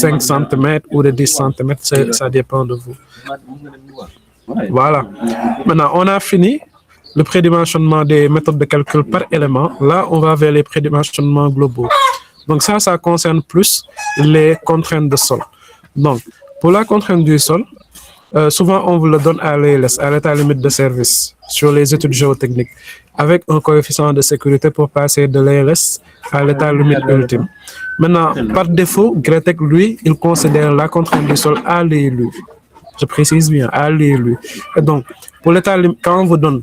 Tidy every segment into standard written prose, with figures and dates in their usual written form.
5 cm ou de 10 cm, ça dépend de vous. Voilà. Maintenant, on a fini le prédimensionnement des méthodes de calcul par élément. Là, on va vers les prédimensionnements globaux. Donc ça concerne plus les contraintes de sol. Donc, pour la contrainte du sol, souvent on vous le donne à l'ELS, à l'état limite de service, sur les études géotechniques, avec un coefficient de sécurité pour passer de l'ELS à l'état limite ultime. Maintenant, par défaut, GRETEC, lui, il considère la contrainte du sol à l'élu. Je précise bien, à l'élu. Et donc, pour l'état limite, quand on vous donne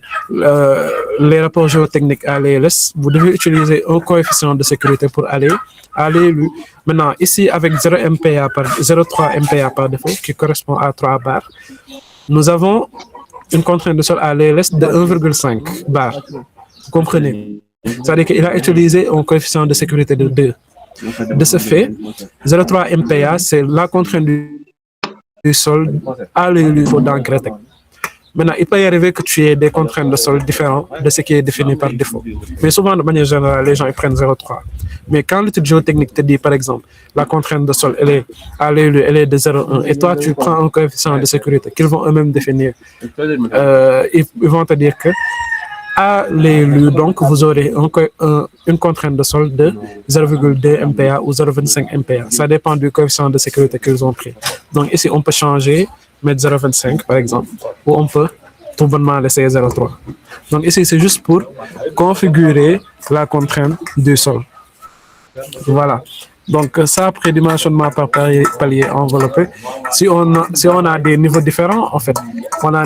les rapports géotechniques à l'ELS, vous devez utiliser un coefficient de sécurité pour aller à l'élu. Maintenant, ici, avec 0,3 MPa par défaut, qui correspond à 3 bars, nous avons une contrainte de sol à l'ELS de 1,5 bar. Vous comprenez? C'est-à-dire qu'il a utilisé un coefficient de sécurité de 2. De ce fait, 0,3 MPa, c'est la contrainte du sol à l'élu dans GRETEC. Maintenant, il peut y arriver que tu aies des contraintes de sol différentes de ce qui est défini par défaut. Mais souvent, de manière générale, les gens ils prennent 0,3. Mais quand l'étude géotechnique te dit, par exemple, la contrainte de sol, elle est à l'élu, elle est de 0,1, et toi, tu prends un coefficient de sécurité qu'ils vont eux-mêmes définir, ils vont te dire que à l'élu, donc, vous aurez une contrainte de sol de 0,2 MPa ou 0,25 MPa. Ça dépend du coefficient de sécurité qu'ils ont pris. Donc, ici, on peut changer, mettre 0,25 par exemple, ou on peut tout bonnement laisser 0,3. Donc, ici, c'est juste pour configurer la contrainte du sol. Voilà. Donc, ça, prédimensionnement par palier enveloppé. Si on a des niveaux différents, en fait, on a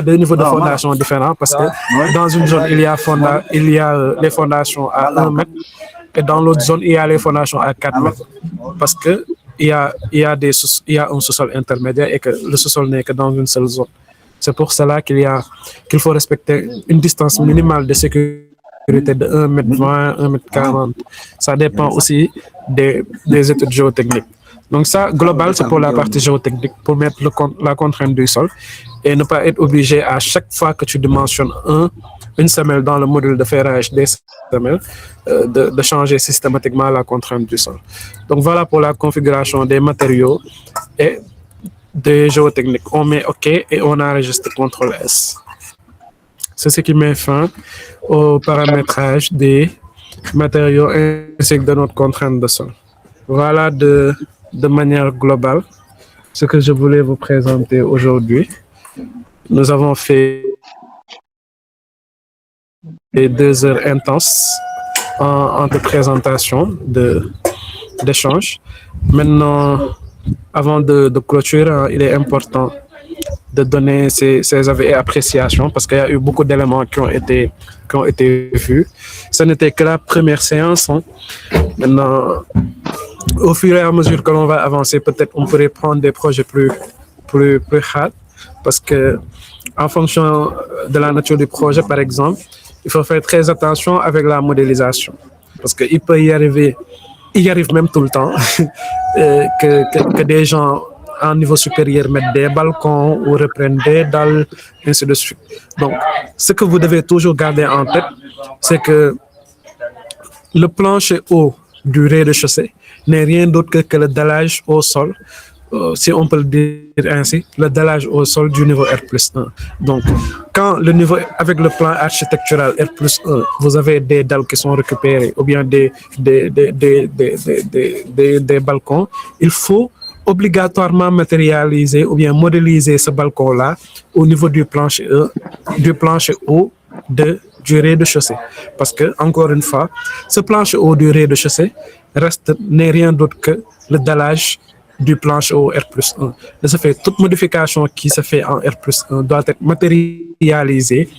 deux niveaux de fondation différents parce que dans une zone, il y a les fondations à 1 mètre et dans l'autre zone, il y a les fondations à 4 mètres parce que il y a un sous-sol intermédiaire et que le sous-sol n'est que dans une seule zone. C'est pour cela qu'il faut respecter une distance minimale de sécurité de 1,20 m, 1,40 m. Ça dépend aussi des études géotechniques. Donc ça, global, c'est pour la partie géotechnique, pour mettre la contrainte du sol et ne pas être obligé à chaque fois que tu dimensionnes une semelle dans le module de ferrage des semelles, de changer systématiquement la contrainte du sol. Donc voilà pour la configuration des matériaux et des géotechniques. On met OK et on enregistre CTRL S. C'est ce qui met fin au paramétrage des matériaux ainsi que de notre contrainte de sol. Voilà de manière globale ce que je voulais vous présenter aujourd'hui. Nous avons fait 2 heures intenses entre présentations d'échanges. Maintenant, avant de clôturer, il est important de donner ses avis et appréciations parce qu'il y a eu beaucoup d'éléments qui ont été vus. Ce n'était que la première séance. Maintenant, au fur et à mesure que l'on va avancer, peut-être on pourrait prendre des projets plus hard parce que en fonction de la nature du projet, par exemple, il faut faire très attention avec la modélisation parce qu'il peut y arrive même tout le temps que des gens en niveau supérieur mettent des balcons ou reprennent des dalles, ainsi de suite. Donc, ce que vous devez toujours garder en tête, c'est que le plancher haut du rez-de-chaussée n'est rien d'autre que le dallage au sol, si on peut le dire ainsi, le dallage au sol du niveau R+1. Donc, quand le niveau, avec le plan architectural R+1, vous avez des dalles qui sont récupérées ou bien des balcons, il faut obligatoirement matérialiser ou bien modéliser ce balcon-là au niveau du plancher haut du rez-de-chaussée. Parce que, encore une fois, ce plancher haut du rez-de-chaussée n'est rien d'autre que le dallage du plancher haut R+1. De ce fait, toute modification qui se fait en R+1 doit être matérialisée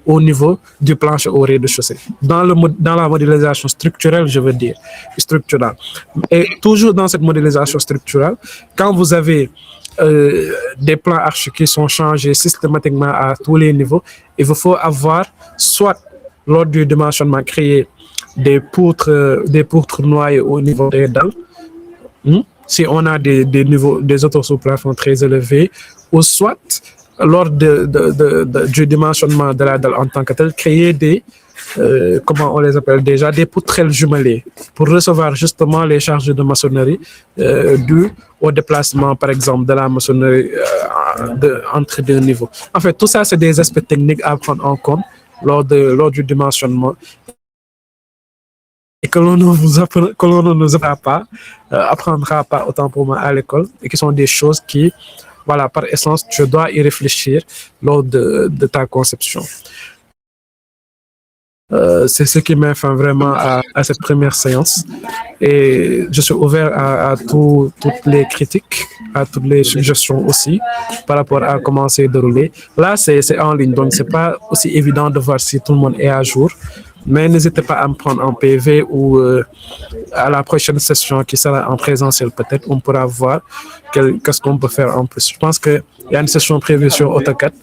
au niveau du plancher au rez-de-chaussée. Dans la modélisation structurelle, je veux dire, structurelle. Et toujours dans cette modélisation structurelle, quand vous avez des plans archi qui sont changés systématiquement à tous les niveaux, il vous faut avoir soit lors du dimensionnement créé des poutres noyées au niveau des dalles, si on a des autos sous plafond très élevés, ou soit lors du dimensionnement de la dalle en tant que tel, créer des comment on les appelle déjà, des poutrelles jumelées pour recevoir justement les charges de maçonnerie dues au déplacement, par exemple, de la maçonnerie entre deux niveaux. En fait, tout ça, c'est des aspects techniques à prendre en compte lors du dimensionnement et que l'on ne nous apprendra pas autant pour moi à l'école et qui sont des choses qui, voilà, par essence, tu dois y réfléchir lors de ta conception. C'est ce qui m'a fait vraiment à cette première séance. Et je suis ouvert à toutes les critiques, à toutes les suggestions aussi par rapport à comment c'est déroulé. Là, c'est en ligne, donc c'est pas aussi évident de voir si tout le monde est à jour. Mais n'hésitez pas à me prendre en PV ou à la prochaine session qui sera en présentiel peut-être, on pourra voir qu'est-ce qu'on peut faire en plus. Je pense qu'il y a une session prévue sur AutoCAD.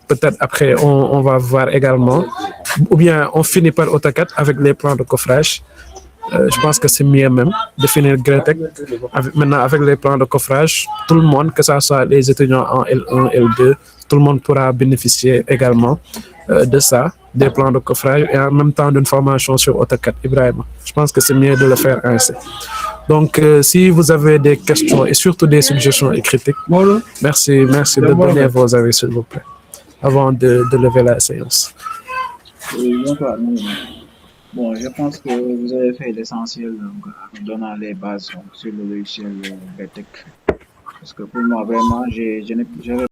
Peut-être après, on va voir également. Ou bien on finit par AutoCAD avec les plans de coffrage. Je pense que c'est mieux même de finir Gretec. Maintenant, avec les plans de coffrage, tout le monde, que ce soit les étudiants en L1, L2, tout le monde pourra bénéficier également de ça, des plans de coffrage et en même temps d'une formation sur AutoCAD. Ibrahim, je pense que c'est mieux de le faire ainsi. Donc, si vous avez des questions et surtout des suggestions et critiques, merci de donner vos avis, s'il vous plaît, avant de lever la séance. Bon, je pense que vous avez fait l'essentiel en donnant les bases donc, sur le logiciel Betec. Parce que pour moi, vraiment, j'avais